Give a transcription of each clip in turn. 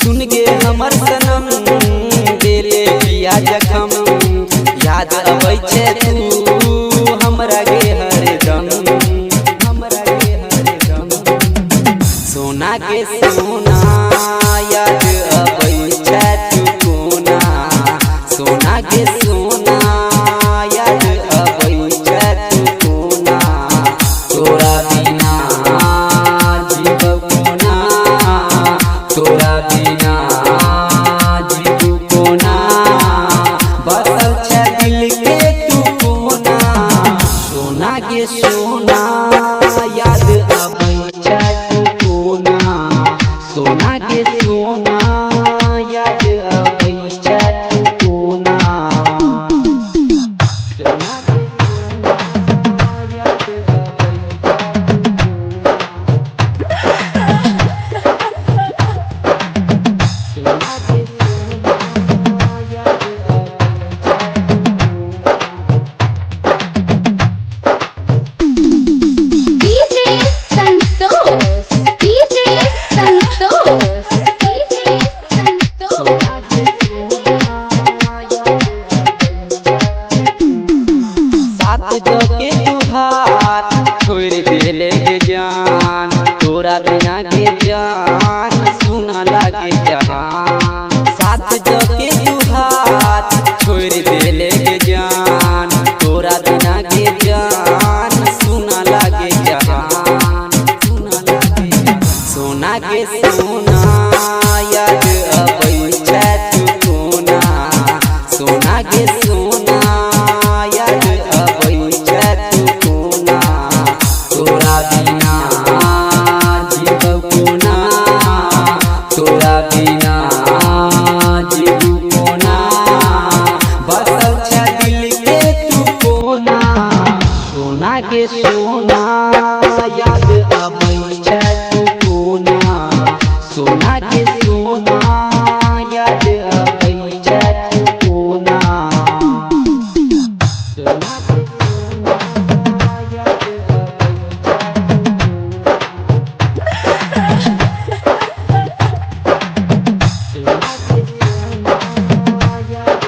सुन गे हमर सनम दिले पिया जखम याद अबै छे तू हमरा गे हरदम हमरा गे हरदम सोना के सोना याद अबै छे तू कोना सोना के सोना याद अबै छे तू कोना तोरा बिना जीव कोना तोरा बिना जीव कोना बसल छे दिल के तू कोना सोना के सोना याद अबै छे तू कोना सोना के सोना याद अबै छे तू कोना सोना के सोना याद अबै सोना के सोना याद DJ Santos, DJ Santos, DJ Santos. साथ जके तुहार छोड़ देले के जान तोरा बिना के जान सुना लागे जहान साथ जके तुहार छोड़ देले के जान तोरा बिना के जान सुना लागे जहान सुना लागे जहान। सोना के सोना याद अबै छे तू कोना सोना के सोना याद अबै छे तू कोना तोरा बिना जीव कोना तोरा बिना जीव कोना बसल छे दिल के तू कोना सोना के सोना याद अबै छे तू कोना सोना के सोना याद अबै छे तू कोना सोना के सोना याद अबै सोना के सोना याद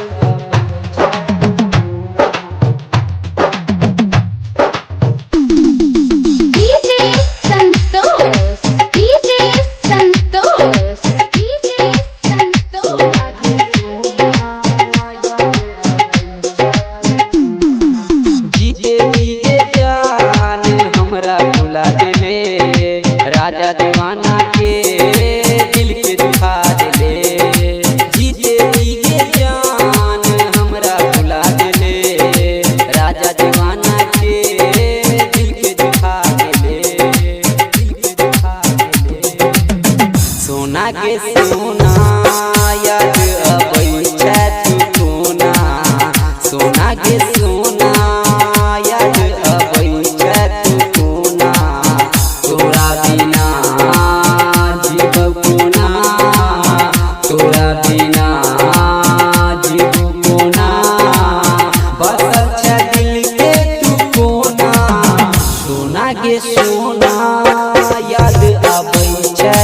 DJ Santos, DJ Santos, DJ Santos. जीते दिए जान हमरा भुला देले राजा दीवाना के दिल के दुखा देले जीते दिए जान हमरा भुला देले राजा दीवाना के दिल के दुखा देले दिल के दुखा देले सोना के सोना याद अबै छे तू कोना सोना के सोना याद अबै छे तू कोना तोरा बिना जीव कोना तोरा बिना जीव कोना बसल छे दिल के तू कोना सोना के सोना याद अबै छे